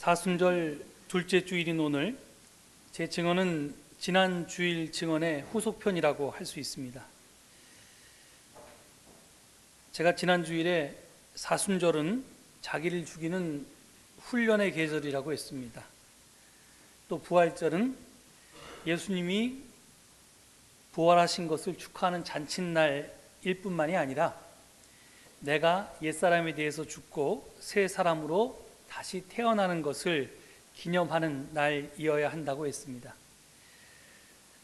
사순절 둘째 주일인 오늘, 제 증언은 지난 주일 증언의 후속편이라고 할 수 있습니다. 제가 지난 주일에 사순절은 자기를 죽이는 훈련의 계절이라고 했습니다. 또 부활절은 예수님이 부활하신 것을 축하하는 잔칫날일 뿐만이 아니라 내가 옛사람에 대해서 죽고 새 사람으로 다시 태어나는 것을 기념하는 날이어야 한다고 했습니다.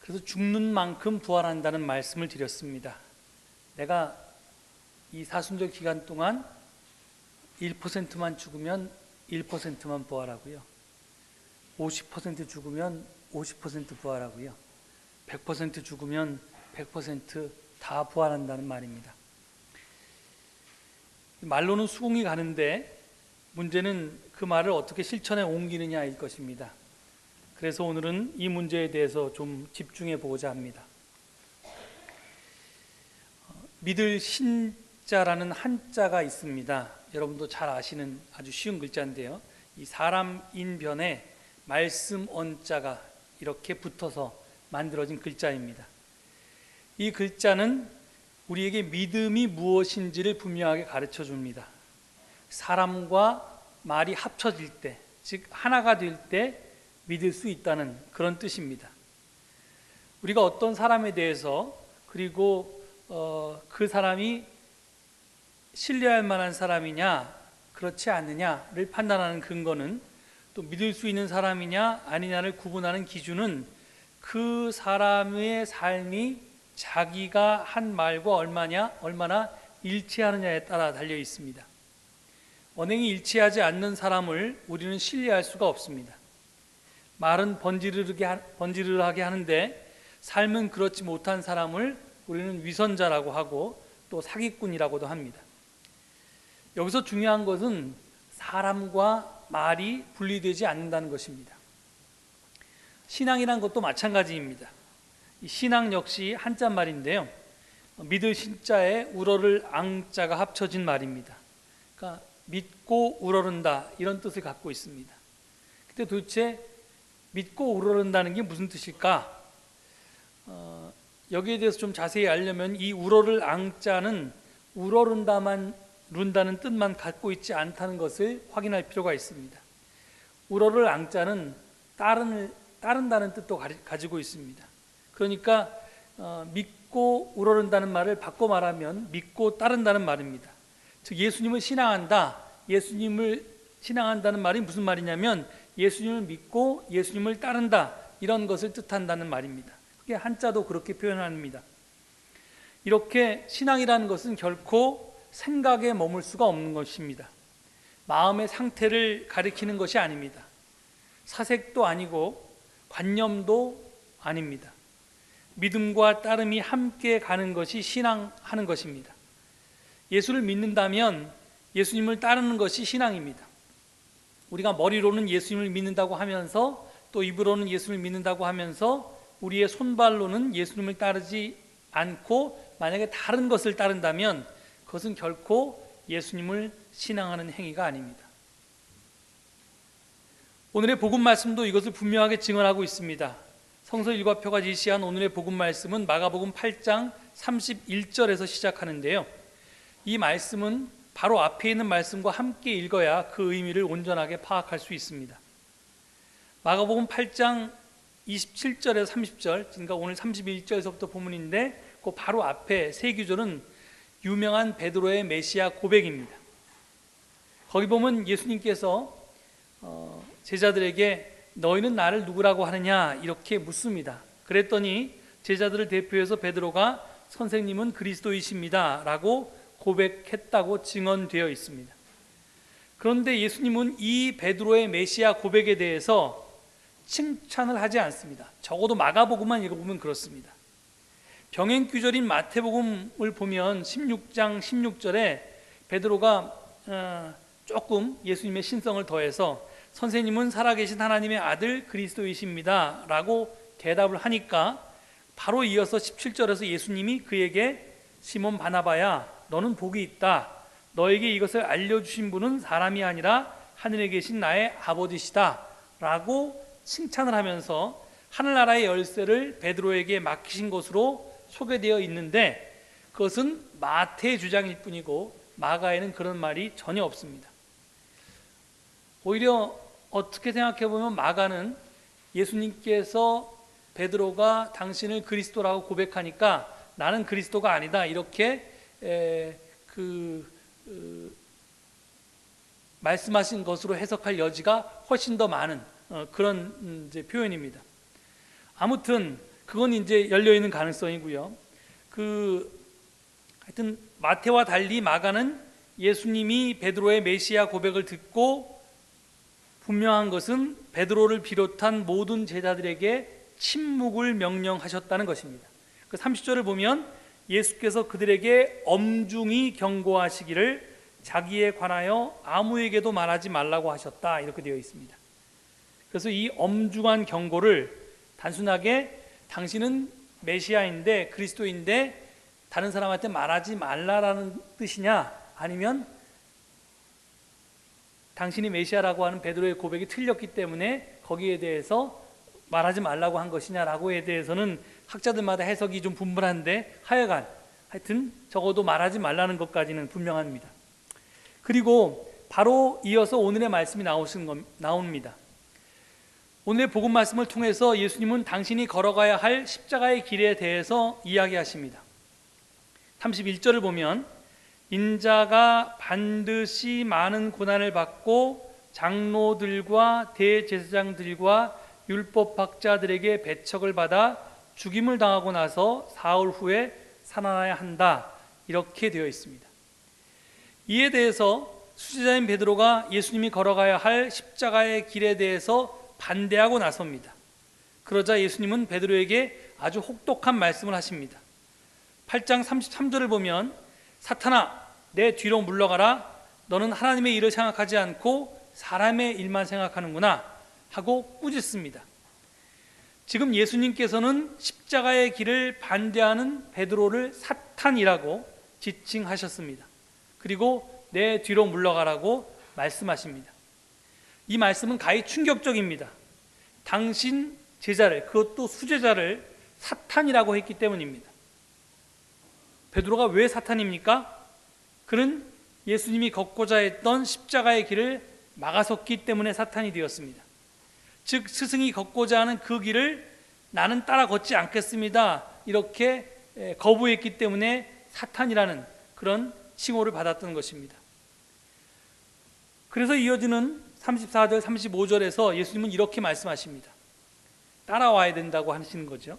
그래서 죽는 만큼 부활한다는 말씀을 드렸습니다. 내가 이 사순절 기간 동안 1%만 죽으면 1%만 부활하고요, 50% 죽으면 50% 부활하고요, 100% 죽으면 100% 다 부활한다는 말입니다. 말로는 수긍이 가는데 문제는 그 말을 어떻게 실천에 옮기느냐일 것입니다. 그래서 오늘은 이 문제에 대해서 좀 집중해 보고자 합니다. 믿을 신자라는 한자가 있습니다. 여러분도 잘 아시는 아주 쉬운 글자인데요, 이 사람 인변에 말씀 언자가 이렇게 붙어서 만들어진 글자입니다. 이 글자는 우리에게 믿음이 무엇인지를 분명하게 가르쳐 줍니다. 사람과 말이 합쳐질 때, 즉 하나가 될 때 믿을 수 있다는 그런 뜻입니다. 우리가 어떤 사람에 대해서, 그리고 그 사람이 신뢰할 만한 사람이냐 그렇지 않느냐를 판단하는 근거는, 또 믿을 수 있는 사람이냐 아니냐를 구분하는 기준은 그 사람의 삶이 자기가 한 말과 얼마나 일치하느냐에 따라 달려 있습니다. 언행이 일치하지 않는 사람을 우리는 신뢰할 수가 없습니다. 말은 번지르르하게 하는데 삶은 그렇지 못한 사람을 우리는 위선자라고 하고 또 사기꾼이라고도 합니다. 여기서 중요한 것은 사람과 말이 분리되지 않는다는 것입니다. 신앙이란 것도 마찬가지입니다. 이 신앙 역시 한자 말인데요, 믿을 신자에 우러를 앙자가 합쳐진 말입니다. 그러니까 믿고 우러른다, 이런 뜻을 갖고 있습니다. 근데 도대체 믿고 우러른다는 게 무슨 뜻일까? 여기에 대해서 좀 자세히 알려면 이 우러를 앙자는 우러른다는 뜻만 갖고 있지 않다는 것을 확인할 필요가 있습니다. 우러를 앙자는 따른다는 뜻도 가지고 있습니다. 그러니까 믿고 우러른다는 말을 바꿔 말하면 믿고 따른다는 말입니다. 즉 예수님을 신앙한다, 예수님을 신앙한다는 말이 무슨 말이냐면 예수님을 믿고 예수님을 따른다, 이런 것을 뜻한다는 말입니다. 그게 한자도 그렇게 표현합니다. 이렇게 신앙이라는 것은 결코 생각에 머물 수가 없는 것입니다. 마음의 상태를 가리키는 것이 아닙니다. 사색도 아니고 관념도 아닙니다. 믿음과 따름이 함께 가는 것이 신앙하는 것입니다. 예수를 믿는다면 예수님을 따르는 것이 신앙입니다. 우리가 머리로는 예수님을 믿는다고 하면서 또 입으로는 예수님을 믿는다고 하면서 우리의 손발로는 예수님을 따르지 않고 만약에 다른 것을 따른다면 그것은 결코 예수님을 신앙하는 행위가 아닙니다. 오늘의 복음 말씀도 이것을 분명하게 증언하고 있습니다. 성서 일과표가 지시한 오늘의 복음 말씀은 마가복음 8장 31절에서 시작하는데요, 이 말씀은 바로 앞에 있는 말씀과 함께 읽어야 그 의미를 온전하게 파악할 수 있습니다. 마가복음 8장 27절에서 30절, 그러니까 오늘 31절에서부터 본문인데 그 바로 앞에 세 구절은 유명한 베드로의 메시아 고백입니다. 거기 보면 예수님께서 제자들에게 너희는 나를 누구라고 하느냐 이렇게 묻습니다. 그랬더니 제자들을 대표해서 베드로가 선생님은 그리스도이십니다 라고 고백했다고 증언되어 있습니다. 그런데 예수님은 이 베드로의 메시아 고백에 대해서 칭찬을 하지 않습니다. 적어도 마가복음만 읽어보면 그렇습니다. 병행 규절인 마태복음을 보면 16장 16절에 베드로가 조금 예수님의 신성을 더해서 선생님은 살아계신 하나님의 아들 그리스도이십니다 라고 대답을 하니까 바로 이어서 17절에서 예수님이 그에게 시몬 바나바야 너는 복이 있다. 너에게 이것을 알려주신 분은 사람이 아니라 하늘에 계신 나의 아버지시다 라고 칭찬을 하면서 하늘나라의 열쇠를 베드로에게 맡기신 것으로 소개되어 있는데, 그것은 마태의 주장일 뿐이고 마가에는 그런 말이 전혀 없습니다. 오히려 어떻게 생각해 보면 마가는 예수님께서 베드로가 당신을 그리스도라고 고백하니까 나는 그리스도가 아니다 이렇게 말씀하신 것으로 해석할 여지가 훨씬 더 많은 그런 이제 표현입니다. 아무튼 그건 이제 열려 있는 가능성이고요. 하여튼 마태와 달리 마가는 예수님이 베드로의 메시아 고백을 듣고 분명한 것은 베드로를 비롯한 모든 제자들에게 침묵을 명령하셨다는 것입니다. 그 30절을 보면 예수께서 그들에게 엄중히 경고하시기를 자기에 관하여 아무에게도 말하지 말라고 하셨다 이렇게 되어 있습니다. 그래서 이 엄중한 경고를 단순하게 당신은 메시아인데 그리스도인데 다른 사람한테 말하지 말라라는 뜻이냐, 아니면 당신이 메시아라고 하는 베드로의 고백이 틀렸기 때문에 거기에 대해서 말하지 말라고 한 것이냐라고에 대해서는 학자들마다 해석이 좀 분분한데 하여튼 적어도 말하지 말라는 것까지는 분명합니다. 그리고 바로 이어서 오늘의 말씀이 나옵니다. 오늘의 복음 말씀을 통해서 예수님은 당신이 걸어가야 할 십자가의 길에 대해서 이야기하십니다. 31절을 보면 인자가 반드시 많은 고난을 받고 장로들과 대제사장들과 율법학자들에게 배척을 받아 죽임을 당하고 나서 사흘 후에 살아나야 한다 이렇게 되어 있습니다. 이에 대해서 수제자인 베드로가 예수님이 걸어가야 할 십자가의 길에 대해서 반대하고 나섭니다. 그러자 예수님은 베드로에게 아주 혹독한 말씀을 하십니다. 8장 33절을 보면 사탄아 내 뒤로 물러가라, 너는 하나님의 일을 생각하지 않고 사람의 일만 생각하는구나 하고 꾸짖습니다. 지금 예수님께서는 십자가의 길을 반대하는 베드로를 사탄이라고 지칭하셨습니다. 그리고 내 뒤로 물러가라고 말씀하십니다. 이 말씀은 가히 충격적입니다. 당신 제자를, 그것도 수제자를 사탄이라고 했기 때문입니다. 베드로가 왜 사탄입니까? 그는 예수님이 걷고자 했던 십자가의 길을 막아섰기 때문에 사탄이 되었습니다. 즉 스승이 걷고자 하는 그 길을 나는 따라 걷지 않겠습니다 이렇게 거부했기 때문에 사탄이라는 그런 칭호를 받았던 것입니다. 그래서 이어지는 34절 35절에서 예수님은 이렇게 말씀하십니다. 따라와야 된다고 하시는 거죠.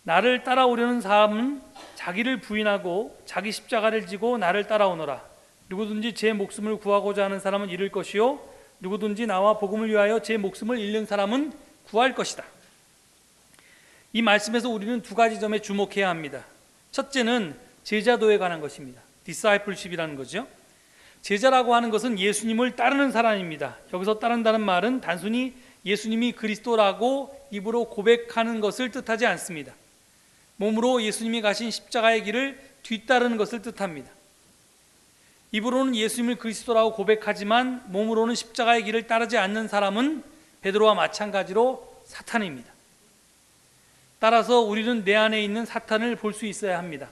나를 따라오려는 사람은 자기를 부인하고 자기 십자가를 지고 나를 따라오너라. 누구든지 제 목숨을 구하고자 하는 사람은 잃을 것이요 누구든지 나와 복음을 위하여 제 목숨을 잃는 사람은 구할 것이다. 이 말씀에서 우리는 두 가지 점에 주목해야 합니다. 첫째는 제자도에 관한 것입니다. discipleship이라는 거죠. 제자라고 하는 것은 예수님을 따르는 사람입니다. 여기서 따른다는 말은 단순히 예수님이 그리스도라고 입으로 고백하는 것을 뜻하지 않습니다. 몸으로 예수님이 가신 십자가의 길을 뒤따르는 것을 뜻합니다. 입으로는 예수님을 그리스도라고 고백하지만 몸으로는 십자가의 길을 따르지 않는 사람은 베드로와 마찬가지로 사탄입니다. 따라서 우리는 내 안에 있는 사탄을 볼 수 있어야 합니다.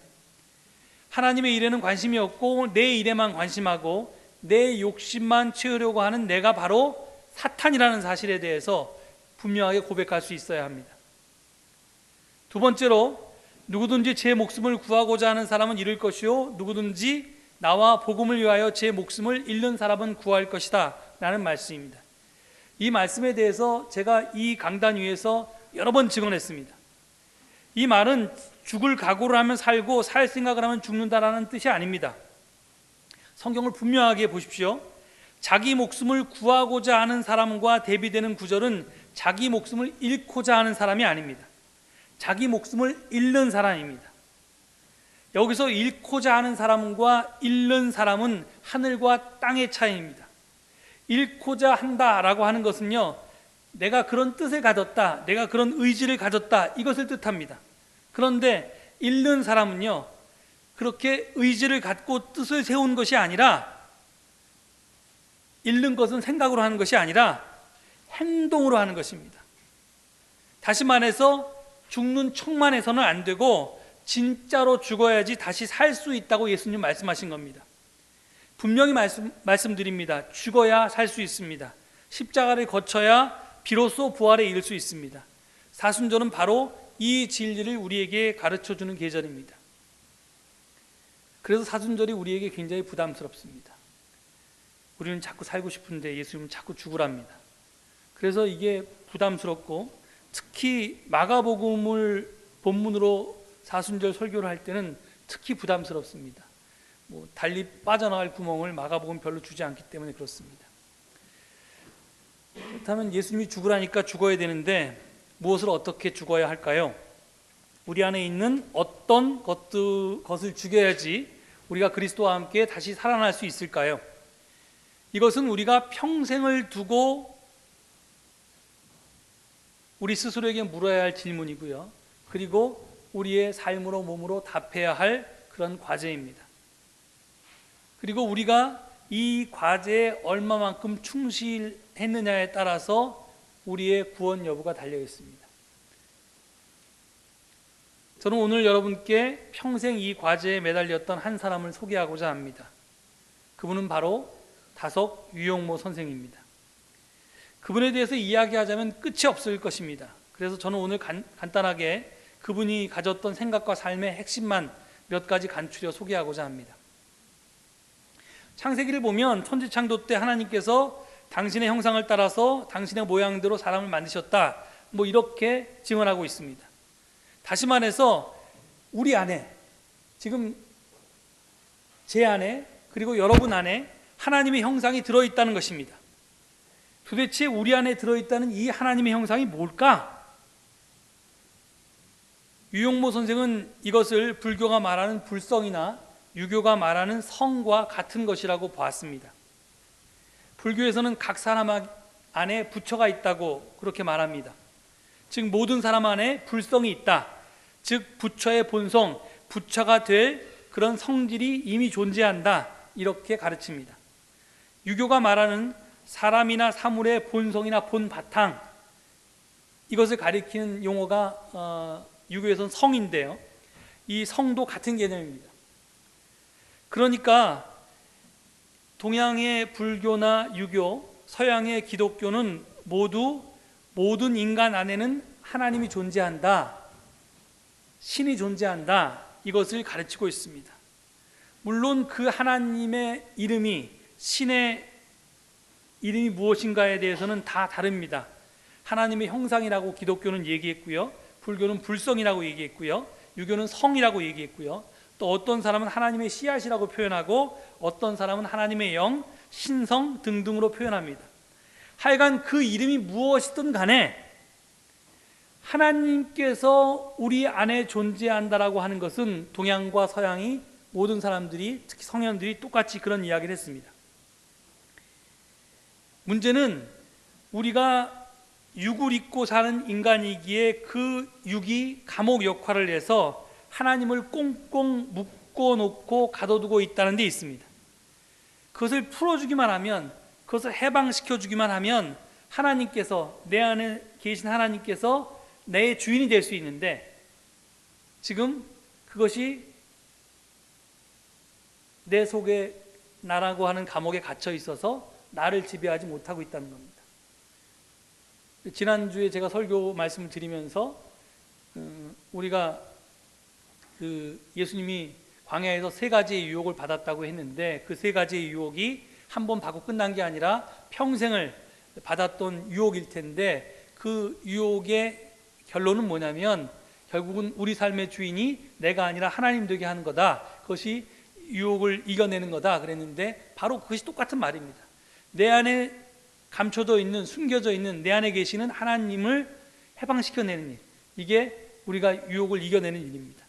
하나님의 일에는 관심이 없고 내 일에만 관심하고 내 욕심만 채우려고 하는 내가 바로 사탄이라는 사실에 대해서 분명하게 고백할 수 있어야 합니다. 두 번째로 누구든지 제 목숨을 구하고자 하는 사람은 잃을 것이요 누구든지 나와 복음을 위하여 제 목숨을 잃는 사람은 구할 것이다 라는 말씀입니다. 이 말씀에 대해서 제가 이 강단 위에서 여러 번 증언했습니다. 이 말은 죽을 각오를 하면 살고 살 생각을 하면 죽는다라는 뜻이 아닙니다. 성경을 분명하게 보십시오. 자기 목숨을 구하고자 하는 사람과 대비되는 구절은 자기 목숨을 잃고자 하는 사람이 아닙니다. 자기 목숨을 잃는 사람입니다. 여기서 잃고자 하는 사람과 잃는 사람은 하늘과 땅의 차이입니다. 잃고자 한다라고 하는 것은요, 내가 그런 뜻을 가졌다, 내가 그런 의지를 가졌다 이것을 뜻합니다. 그런데 잃는 사람은요, 그렇게 의지를 갖고 뜻을 세운 것이 아니라 잃는 것은 생각으로 하는 것이 아니라 행동으로 하는 것입니다. 다시 말해서 죽는 척만 해서는 안 되고 진짜로 죽어야지 다시 살 수 있다고 예수님 말씀하신 겁니다. 분명히 말씀드립니다. 죽어야 살 수 있습니다. 십자가를 거쳐야 비로소 부활에 이를 수 있습니다. 사순절은 바로 이 진리를 우리에게 가르쳐주는 계절입니다. 그래서 사순절이 우리에게 굉장히 부담스럽습니다. 우리는 자꾸 살고 싶은데 예수님은 자꾸 죽으랍니다. 그래서 이게 부담스럽고, 특히 마가복음을 본문으로 사순절 설교를 할 때는 특히 부담스럽습니다. 달리 빠져나갈 구멍을 마가복음 별로 주지 않기 때문에 그렇습니다. 그렇다면 예수님이 죽으라니까 죽어야 되는데 무엇을 어떻게 죽어야 할까요? 우리 안에 있는 어떤 것을 죽여야지 우리가 그리스도와 함께 다시 살아날 수 있을까요? 이것은 우리가 평생을 두고 우리 스스로에게 물어야 할 질문이고요. 그리고 우리의 삶으로 몸으로 답해야 할 그런 과제입니다. 그리고 우리가 이 과제에 얼마만큼 충실했느냐에 따라서 우리의 구원 여부가 달려 있습니다. 저는 오늘 여러분께 평생 이 과제에 매달렸던 한 사람을 소개하고자 합니다. 그분은 바로 다석 유용모 선생입니다. 그분에 대해서 이야기하자면 끝이 없을 것입니다. 그래서 저는 오늘 간단하게 그분이 가졌던 생각과 삶의 핵심만 몇 가지 간추려 소개하고자 합니다. 창세기를 보면 천지창조 때 하나님께서 당신의 형상을 따라서 당신의 모양대로 사람을 만드셨다, 이렇게 증언하고 있습니다. 다시 말해서 우리 안에, 지금 제 안에, 그리고 여러분 안에 하나님의 형상이 들어있다는 것입니다. 도대체 우리 안에 들어있다는 이 하나님의 형상이 뭘까? 유용모 선생은 이것을 불교가 말하는 불성이나 유교가 말하는 성과 같은 것이라고 보았습니다. 불교에서는 각 사람 안에 부처가 있다고 그렇게 말합니다. 즉 모든 사람 안에 불성이 있다. 즉 부처의 본성, 부처가 될 그런 성질이 이미 존재한다, 이렇게 가르칩니다. 유교가 말하는 사람이나 사물의 본성이나 본바탕, 이것을 가리키는 용어가 유교에서는 성인데요, 이 성도 같은 개념입니다. 그러니까 동양의 불교나 유교, 서양의 기독교는 모두 모든 인간 안에는 하나님이 존재한다, 신이 존재한다, 이것을 가르치고 있습니다. 물론 그 하나님의 이름이, 신의 이름이 무엇인가에 대해서는 다 다릅니다. 하나님의 형상이라고 기독교는 얘기했고요, 불교는 불성이라고 얘기했고요, 유교는 성이라고 얘기했고요, 또 어떤 사람은 하나님의 씨앗이라고 표현하고 어떤 사람은 하나님의 영, 신성 등등으로 표현합니다. 하여간 그 이름이 무엇이든 간에 하나님께서 우리 안에 존재한다라고 하는 것은 동양과 서양이 모든 사람들이, 특히 성현들이 똑같이 그런 이야기를 했습니다. 문제는 우리가 육을 입고 사는 인간이기에 그 육이 감옥 역할을 해서 하나님을 꽁꽁 묶어놓고 가둬두고 있다는 데 있습니다. 그것을 풀어주기만 하면, 그것을 해방시켜주기만 하면 하나님께서, 내 안에 계신 하나님께서 내 주인이 될 수 있는데, 지금 그것이 내 속에 나라고 하는 감옥에 갇혀 있어서 나를 지배하지 못하고 있다는 겁니다. 지난주에 제가 설교 말씀을 드리면서 우리가 예수님이 광야에서 3가지의 유혹을 받았다고 했는데, 그 3가지의 유혹이 한 번 받고 끝난 게 아니라 평생을 받았던 유혹일 텐데, 그 유혹의 결론은 뭐냐면 결국은 우리 삶의 주인이 내가 아니라 하나님 되게 하는 거다, 그것이 유혹을 이겨내는 거다 그랬는데, 바로 그것이 똑같은 말입니다. 내 안에 감춰져 있는, 숨겨져 있는 내 안에 계시는 하나님을 해방시켜내는 일, 이게 우리가 유혹을 이겨내는 일입니다.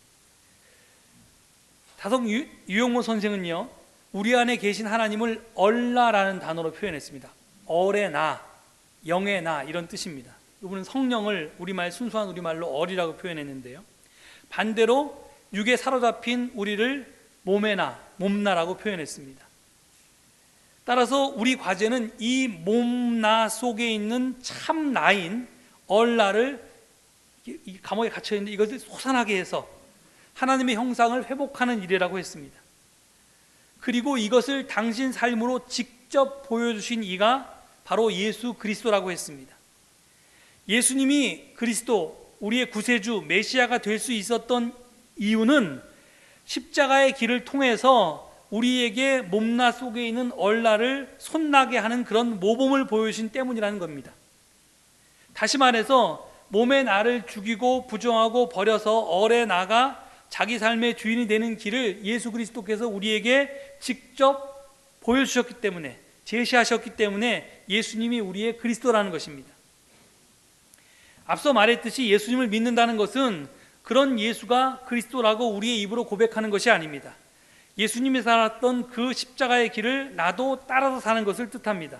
다석 유용모 선생은요, 우리 안에 계신 하나님을 얼라라는 단어로 표현했습니다. 얼의 나, 영의 나, 이런 뜻입니다. 이분은 성령을 순수한 우리말로 얼이라고 표현했는데요, 반대로 육에 사로잡힌 우리를 몸의 나, 몸나라고 표현했습니다. 따라서 우리 과제는 이 몸나 속에 있는 참 나인 얼라를 이 감옥에 갇혀 있는데 이것을 솟아나게 해서 하나님의 형상을 회복하는 일이라고 했습니다. 그리고 이것을 당신 삶으로 직접 보여주신 이가 바로 예수 그리스도라고 했습니다. 예수님이 그리스도, 우리의 구세주 메시아가 될 수 있었던 이유는 십자가의 길을 통해서 우리에게 몸나 속에 있는 얼라를 솟나게 하는 그런 모범을 보여주신 때문이라는 겁니다. 다시 말해서 몸의 나를 죽이고 부정하고 버려서 얼에 나가 자기 삶의 주인이 되는 길을 예수 그리스도께서 우리에게 직접 보여주셨기 때문에, 제시하셨기 때문에 예수님이 우리의 그리스도라는 것입니다. 앞서 말했듯이 예수님을 믿는다는 것은 그런 예수가 그리스도라고 우리의 입으로 고백하는 것이 아닙니다. 예수님이 살았던 그 십자가의 길을 나도 따라서 사는 것을 뜻합니다.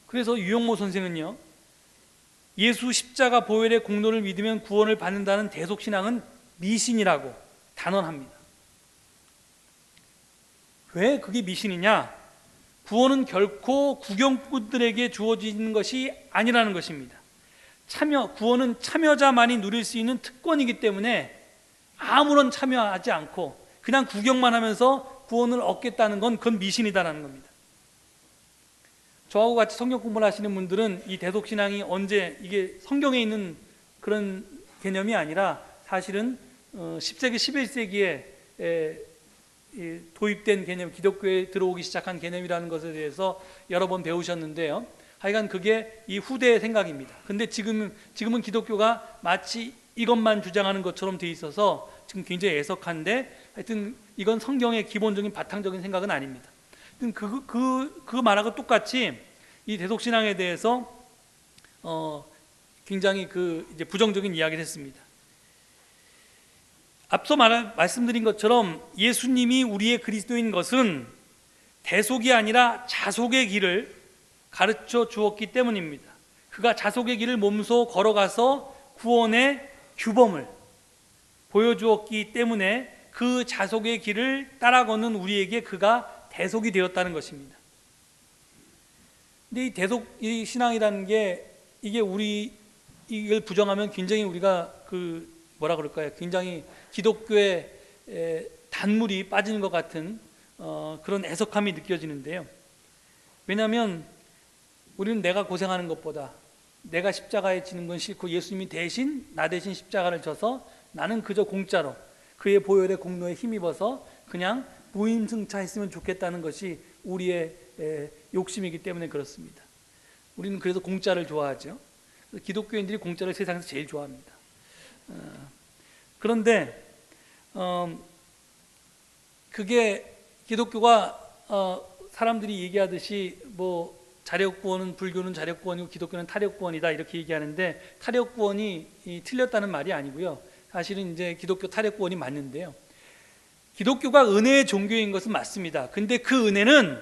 그래서 유영모 선생은요, 예수 십자가 보혈의 공로를 믿으면 구원을 받는다는 대속신앙은 미신이라고 단언합니다. 왜 그게 미신이냐? 구원은 결코 구경꾼들에게 주어지는 것이 아니라는 것입니다. 구원은 참여자만이 누릴 수 있는 특권이기 때문에 아무런 참여하지 않고 그냥 구경만 하면서 구원을 얻겠다는 건 그건 미신이다라는 겁니다. 저하고 같이 성경 공부를 하시는 분들은 이 대속신앙이 언제, 이게 성경에 있는 그런 개념이 아니라 사실은 10세기, 11세기에 도입된 개념, 기독교에 들어오기 시작한 개념이라는 것에 대해서 여러 번 배우셨는데요. 하여간 그게 이 후대의 생각입니다. 근데 지금은 기독교가 마치 이것만 주장하는 것처럼 돼 있어서 지금 굉장히 애석한데, 하여튼 이건 성경의 기본적인 바탕적인 생각은 아닙니다. 그 말하고 똑같이 이 대속신앙에 대해서 굉장히 이제 부정적인 이야기를 했습니다. 앞서 말씀드린 것처럼 예수님이 우리의 그리스도인 것은 대속이 아니라 자속의 길을 가르쳐 주었기 때문입니다. 그가 자속의 길을 몸소 걸어가서 구원의 규범을 보여주었기 때문에 그 자속의 길을 따라 걷는 우리에게 그가 대속이 되었다는 것입니다. 근데 이 신앙이라는 게 이게 이걸 부정하면 굉장히 우리가 뭐라 그럴까요? 굉장히 기독교의 단물이 빠지는 것 같은 그런 애석함이 느껴지는데요. 왜냐하면 우리는 내가 고생하는 것보다 내가 십자가에 지는 건 싫고 예수님이 나 대신 십자가를 져서 나는 그저 공짜로 그의 보혈의 공로에 힘입어서 그냥 무임승차했으면 좋겠다는 것이 우리의 욕심이기 때문에 그렇습니다. 우리는 그래서 공짜를 좋아하죠. 기독교인들이 공짜를 세상에서 제일 좋아합니다. 그런데 그게 기독교가 사람들이 얘기하듯이 뭐 자력구원은 불교는 자력구원이고 기독교는 타력구원이다 이렇게 얘기하는데, 타력구원이 틀렸다는 말이 아니고요. 사실은 이제 기독교 타력구원이 맞는데요. 기독교가 은혜의 종교인 것은 맞습니다. 근데 그 은혜는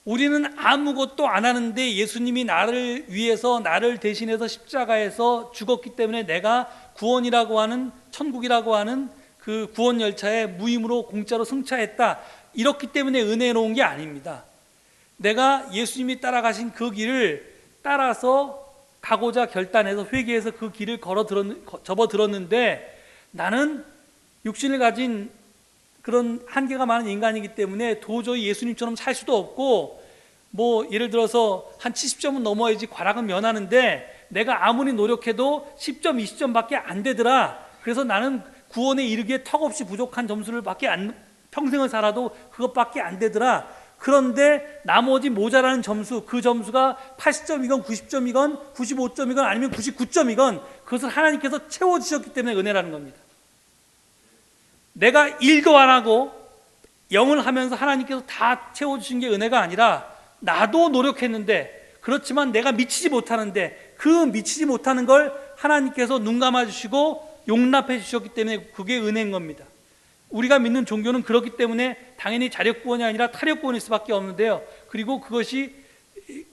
우리는 아무것도 안 하는데 예수님이 나를 위해서, 나를 대신해서 십자가에서 죽었기 때문에 내가 구원이라고 하는, 천국이라고 하는 그 구원 열차에 무임으로 공짜로 승차했다, 이렇기 때문에 은혜로운 게 아닙니다. 내가 예수님이 따라가신 그 길을 따라서 가고자 결단해서 회개해서 그 길을 접어들었는데, 나는 육신을 가진 그런 한계가 많은 인간이기 때문에 도저히 예수님처럼 살 수도 없고, 뭐 예를 들어서 한 70점은 넘어야지 과락은 면하는데 내가 아무리 노력해도 10점, 20점밖에 안 되더라. 그래서 나는 구원에 이르기에 턱없이 부족한 점수를 평생을 살아도 그것밖에 안 되더라. 그런데 나머지 모자라는 점수, 그 점수가 80점이건 90점이건 95점이건 아니면 99점이건 그것을 하나님께서 채워주셨기 때문에 은혜라는 겁니다. 내가 일도 안 하고 영을 하면서 하나님께서 다 채워주신 게 은혜가 아니라, 나도 노력했는데 그렇지만 내가 미치지 못하는데 그 미치지 못하는 걸 하나님께서 눈 감아주시고 용납해 주셨기 때문에 그게 은혜인 겁니다. 우리가 믿는 종교는 그렇기 때문에 당연히 자력구원이 아니라 타력구원일 수밖에 없는데요. 그리고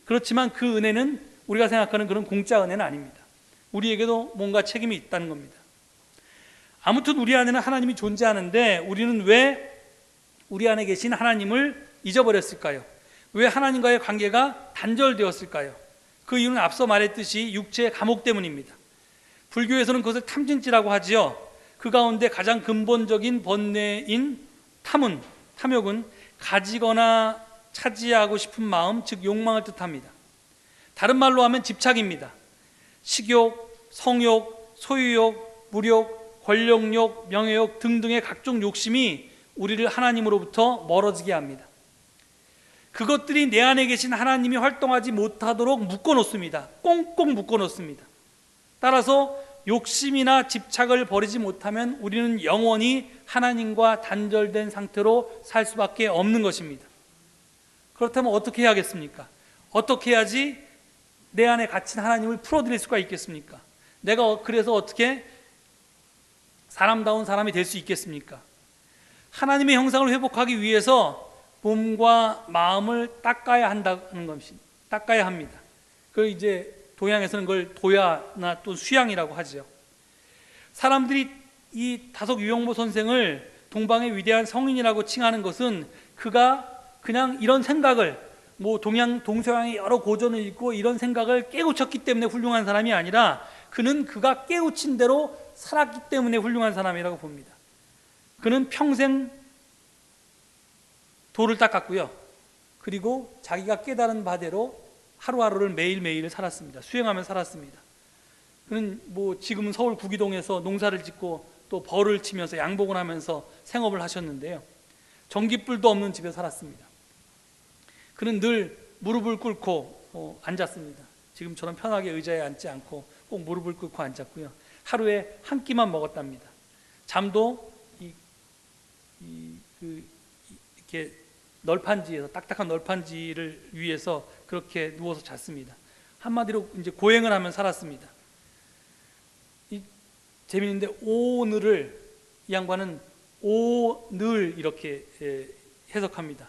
그렇지만 그 은혜는 우리가 생각하는 그런 공짜 은혜는 아닙니다. 우리에게도 뭔가 책임이 있다는 겁니다. 아무튼 우리 안에는 하나님이 존재하는데 우리는 왜 우리 안에 계신 하나님을 잊어버렸을까요? 왜 하나님과의 관계가 단절되었을까요? 그 이유는 앞서 말했듯이 육체의 감옥 때문입니다. 불교에서는 그것을 탐진치라고 하지요. 그 가운데 가장 근본적인 번뇌인 탐욕은 가지거나 차지하고 싶은 마음, 즉 욕망을 뜻합니다. 다른 말로 하면 집착입니다. 식욕, 성욕, 소유욕, 물욕, 권력욕, 명예욕 등등의 각종 욕심이 우리를 하나님으로부터 멀어지게 합니다. 그것들이 내 안에 계신 하나님이 활동하지 못하도록 묶어놓습니다. 꽁꽁 묶어놓습니다. 따라서 욕심이나 집착을 버리지 못하면 우리는 영원히 하나님과 단절된 상태로 살 수밖에 없는 것입니다. 그렇다면 어떻게 해야겠습니까? 어떻게 해야지 내 안에 갇힌 하나님을 풀어드릴 수가 있겠습니까? 내가 그래서 어떻게 사람다운 사람이 될 수 있겠습니까? 하나님의 형상을 회복하기 위해서 몸과 마음을 닦아야 한다는 것입니다. 닦아야 합니다. 그걸 이제 동양에서는 그걸 도야나 또 수양이라고 하죠. 사람들이 이 다속 유영모 선생을 동방의 위대한 성인이라고 칭하는 것은 그가 그냥 이런 생각을 동서양의 여러 고전을 읽고 이런 생각을 깨우쳤기 때문에 훌륭한 사람이 아니라 그가 깨우친 대로 살았기 때문에 훌륭한 사람이라고 봅니다. 그는 평생 도를 닦았고요. 그리고 자기가 깨달은 바대로 하루하루를 매일매일을 살았습니다. 수행하며 살았습니다. 그는 지금은 서울 구기동에서 농사를 짓고 또 벌을 치면서 양복을 하면서 생업을 하셨는데요. 전깃불도 없는 집에 살았습니다. 그는 늘 무릎을 꿇고 앉았습니다. 지금처럼 편하게 의자에 앉지 않고 꼭 무릎을 꿇고 앉았고요. 하루에 한 끼만 먹었답니다. 잠도 이렇게 널판지에서 딱딱한 널판지를 위해서 그렇게 누워서 잤습니다. 한마디로 이제 고행을 하면 살았습니다. 재미있는데 오늘을 이 양반은 오늘 이렇게 해석합니다.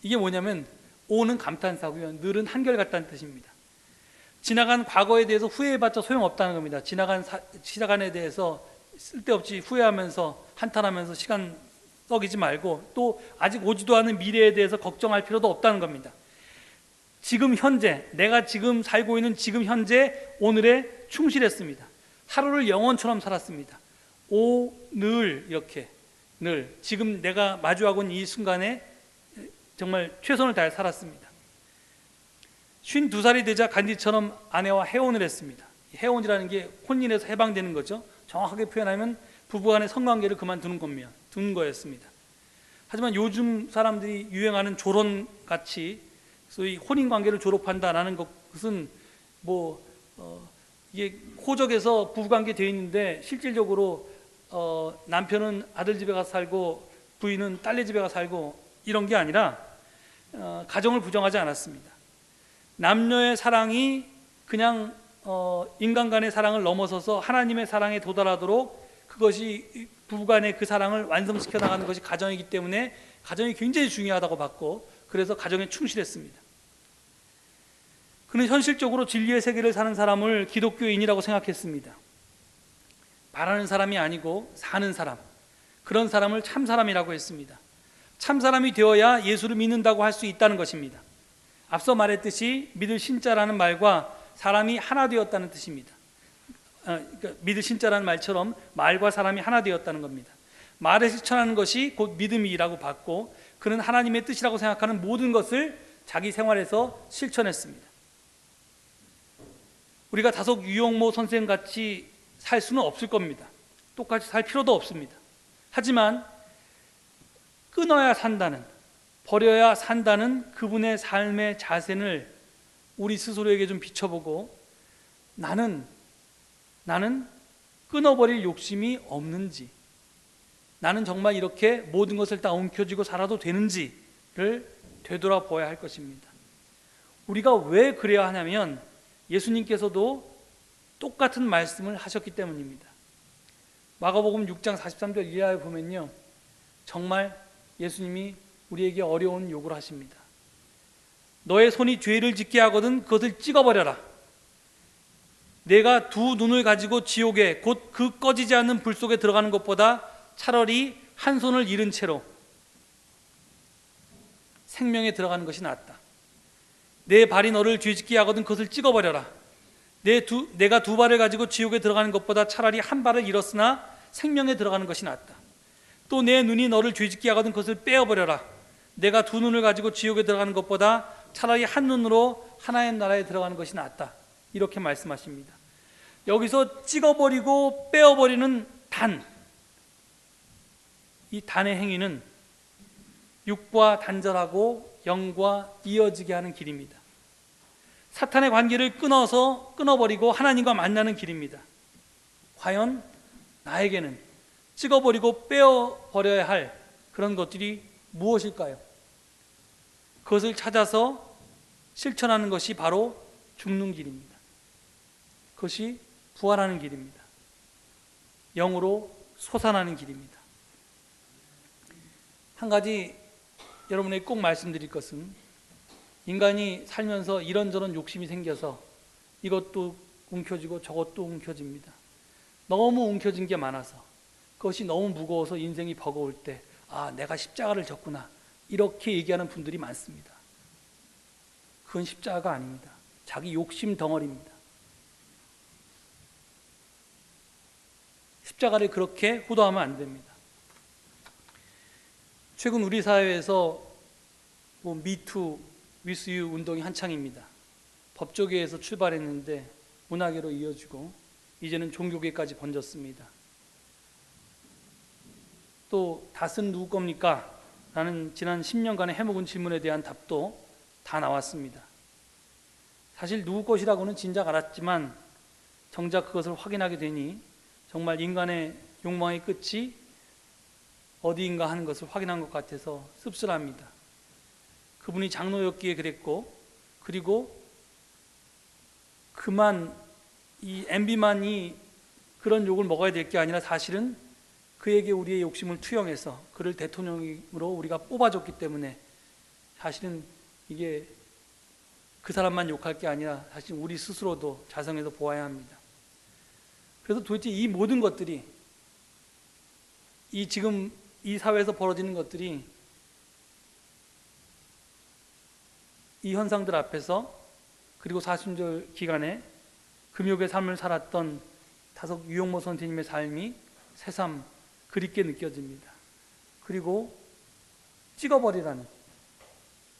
이게 뭐냐면 오는 감탄사고요. 늘은 한결같다는 뜻입니다. 지나간 과거에 대해서 후회해봤자 소용없다는 겁니다. 지나간 시간에 대해서 쓸데없이 후회하면서 한탄하면서 시간 썩이지 말고 또 아직 오지도 않은 미래에 대해서 걱정할 필요도 없다는 겁니다. 지금 현재, 내가 지금 살고 있는 지금 현재 오늘에 충실했습니다. 하루를 영원처럼 살았습니다. 오늘 이렇게 늘 지금 내가 마주하고 있는 이 순간에 정말 최선을 다해 살았습니다. 52살이 되자 간디처럼 아내와 해혼을 했습니다. 해혼이라는 게 혼인에서 해방되는 거죠. 정확하게 표현하면 부부간의 성관계를 두는 거였습니다. 하지만 요즘 사람들이 유행하는 조론같이 소위 혼인관계를 졸업한다라는 것은 이게 호적에서 부부관계 되어 있는데 실질적으로 남편은 아들 집에 가서 살고 부인은 딸네 집에 가서 살고 이런 게 아니라 가정을 부정하지 않았습니다. 남녀의 사랑이 그냥 인간 간의 사랑을 넘어서서 하나님의 사랑에 도달하도록 그것이 부부간의 그 사랑을 완성시켜 나가는 것이 가정이기 때문에 가정이 굉장히 중요하다고 봤고 그래서 가정에 충실했습니다. 그는 현실적으로 진리의 세계를 사는 사람을 기독교인이라고 생각했습니다. 말하는 사람이 아니고 사는 사람, 그런 사람을 참 사람이라고 했습니다. 참 사람이 되어야 예수를 믿는다고 할 수 있다는 것입니다. 앞서 말했듯이 믿을 신자라는 말과 사람이 하나 되었다는 뜻입니다. 그러니까 믿을 신자라는 말처럼 말과 사람이 하나 되었다는 겁니다. 말에 실천하는 것이 곧 믿음이라고 봤고 그는 하나님의 뜻이라고 생각하는 모든 것을 자기 생활에서 실천했습니다. 우리가 다속 유영모 선생같이 살 수는 없을 겁니다. 똑같이 살 필요도 없습니다. 하지만 끊어야 산다는, 버려야 산다는 그분의 삶의 자세를 우리 스스로에게 좀 비춰보고 나는 끊어버릴 욕심이 없는지, 나는 정말 이렇게 모든 것을 다 움켜쥐고 살아도 되는지를 되돌아보아야 할 것입니다. 우리가 왜 그래야 하냐면 예수님께서도 똑같은 말씀을 하셨기 때문입니다. 마가복음 6장 43절 이하에 보면요, 정말 예수님이 우리에게 어려운 요구를 하십니다. 너의 손이 죄를 짓게 하거든 그것을 찍어버려라. 내가 두 눈을 가지고 지옥에 곧 그 꺼지지 않는 불 속에 들어가는 것보다 차라리 한 손을 잃은 채로 생명에 들어가는 것이 낫다. 내 발이 너를 뒤집게 하거든 그것을 찍어버려라. 내가 두 발을 가지고 지옥에 들어가는 것보다 차라리 한 발을 잃었으나 생명에 들어가는 것이 낫다. 또 내 눈이 너를 뒤집게 하거든 그것을 빼어버려라. 내가 두 눈을 가지고 지옥에 들어가는 것보다 차라리 한 눈으로 하나님 나라에 들어가는 것이 낫다. 이렇게 말씀하십니다. 여기서 찍어버리고 빼어버리는 단, 이 단의 행위는 육과 단절하고 영과 이어지게 하는 길입니다. 사탄의 관계를 끊어버리고 하나님과 만나는 길입니다. 과연 나에게는 찍어버리고 빼어버려야 할 그런 것들이 무엇일까요? 그것을 찾아서 실천하는 것이 바로 죽는 길입니다. 그것이 부활하는 길입니다. 영으로 솟아나는 길입니다. 한 가지 여러분에게 꼭 말씀드릴 것은, 인간이 살면서 이런저런 욕심이 생겨서 이것도 움켜쥐고 저것도 움켜집니다. 너무 움켜진 게 많아서, 그것이 너무 무거워서 인생이 버거울 때 내가 십자가를 졌구나 이렇게 얘기하는 분들이 많습니다. 그건 십자가가 아닙니다. 자기 욕심 덩어리입니다. 십자가를 그렇게 호도하면 안 됩니다. 최근 우리 사회에서 미투, 위스유 운동이 한창입니다. 법조계에서 출발했는데 문화계로 이어지고 이제는 종교계까지 번졌습니다. 또 닷은 누구 겁니까? 라는 지난 10년간의 해묵은 질문에 대한 답도 다 나왔습니다. 사실 누구 것이라고는 진작 알았지만 정작 그것을 확인하게 되니 정말 인간의 욕망의 끝이 어디인가 하는 것을 확인한 것 같아서 씁쓸합니다. 그분이 장로였기에 그랬고, 그리고 이 MB만이 그런 욕을 먹어야 될 게 아니라 사실은 그에게 우리의 욕심을 투영해서 그를 대통령으로 우리가 뽑아줬기 때문에 사실은 이게 그 사람만 욕할 게 아니라 사실 우리 스스로도 자성해서 보아야 합니다. 그래서 도대체 이 모든 것들이, 지금 이 사회에서 벌어지는 것들이 이 현상들 앞에서, 그리고 사순절 기간에 금욕의 삶을 살았던 다속 유용모 선생님의 삶이 새삼 그립게 느껴집니다. 그리고 찍어버리라는,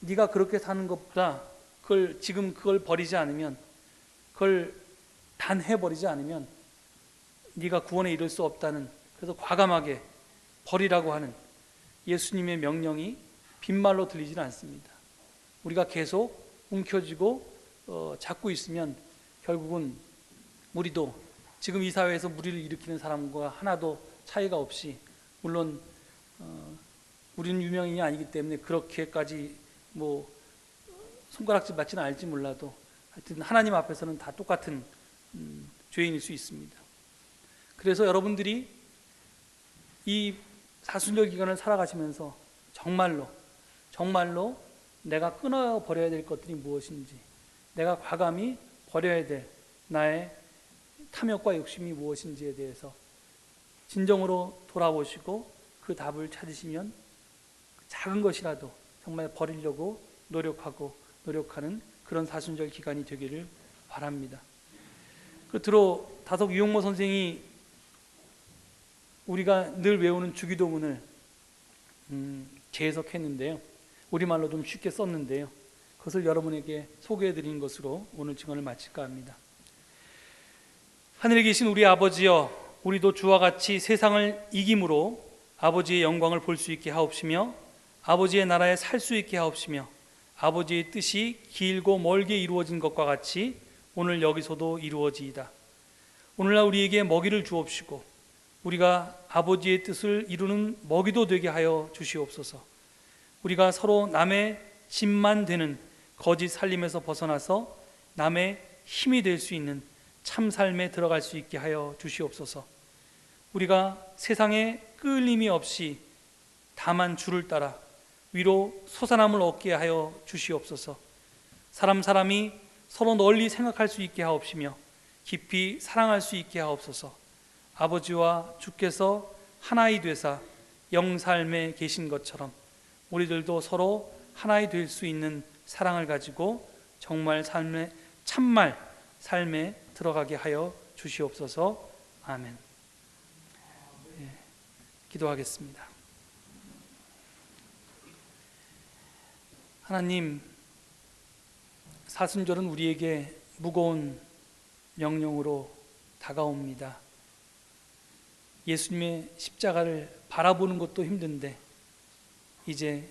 네가 그렇게 사는 것보다 그걸 버리지 않으면, 그걸 단해버리지 않으면 네가 구원에 이를 수 없다는, 그래서 과감하게 버리라고 하는 예수님의 명령이 빈말로 들리지는 않습니다. 우리가 계속 움켜쥐고 잡고 있으면 결국은 우리도 지금 이 사회에서 무리를 일으키는 사람과 하나도 차이가 없이, 물론 우리는 유명인이 아니기 때문에 그렇게까지 손가락질 맞지는 않을지 몰라도 하여튼 하나님 앞에서는 다 똑같은 죄인일 수 있습니다. 그래서 여러분들이 이 사순절 기간을 살아가시면서 정말로 내가 끊어버려야 될 것들이 무엇인지, 내가 과감히 버려야 될 나의 탐욕과 욕심이 무엇인지에 대해서 진정으로 돌아보시고 그 답을 찾으시면 작은 것이라도 정말 버리려고 노력하는 그런 사순절 기간이 되기를 바랍니다. 끝으로 다속 유용모 선생이 우리가 늘 외우는 주기도문을 재해석했는데요, 우리말로 좀 쉽게 썼는데요, 그것을 여러분에게 소개해드리는 것으로 오늘 증언을 마칠까 합니다. 하늘에 계신 우리 아버지여, 우리도 주와 같이 세상을 이김으로 아버지의 영광을 볼 수 있게 하옵시며 아버지의 나라에 살 수 있게 하옵시며 아버지의 뜻이 길고 멀게 이루어진 것과 같이 오늘 여기서도 이루어지이다. 오늘날 우리에게 먹이를 주옵시고 우리가 아버지의 뜻을 이루는 먹이도 되게 하여 주시옵소서. 우리가 서로 남의 짐만 되는 거짓 살림에서 벗어나서 남의 힘이 될 수 있는 참 삶에 들어갈 수 있게 하여 주시옵소서. 우리가 세상에 끌림이 없이 다만 주를 따라 위로 솟아남을 얻게 하여 주시옵소서. 사람이 서로 널리 생각할 수 있게 하옵시며 깊이 사랑할 수 있게 하옵소서. 아버지와 주께서 하나이 되사 영삶에 계신 것처럼 우리들도 서로 하나이 될 수 있는 사랑을 가지고 정말 참말 삶에 들어가게 하여 주시옵소서. 아멘. 예, 기도하겠습니다. 하나님, 사순절은 우리에게 무거운 명령으로 다가옵니다. 예수님의 십자가를 바라보는 것도 힘든데 이제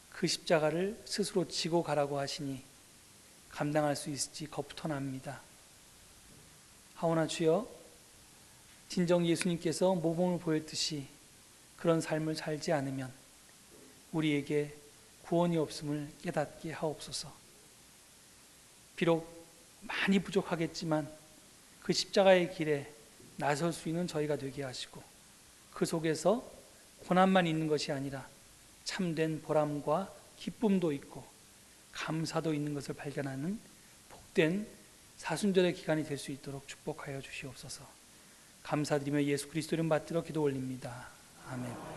그 십자가를 스스로 지고 가라고 하시니 감당할 수 있을지 겁부터 납니다. 하오나 주여, 진정 예수님께서 모범을 보였듯이 그런 삶을 살지 않으면 우리에게 구원이 없음을 깨닫게 하옵소서. 비록 많이 부족하겠지만 그 십자가의 길에 나설 수 있는 저희가 되게 하시고 그 속에서 고난만 있는 것이 아니라 참된 보람과 기쁨도 있고 감사도 있는 것을 발견하는 복된 사순절의 기간이 될 수 있도록 축복하여 주시옵소서. 감사드리며 예수 그리스도 이름 받들어 기도 올립니다. 아멘.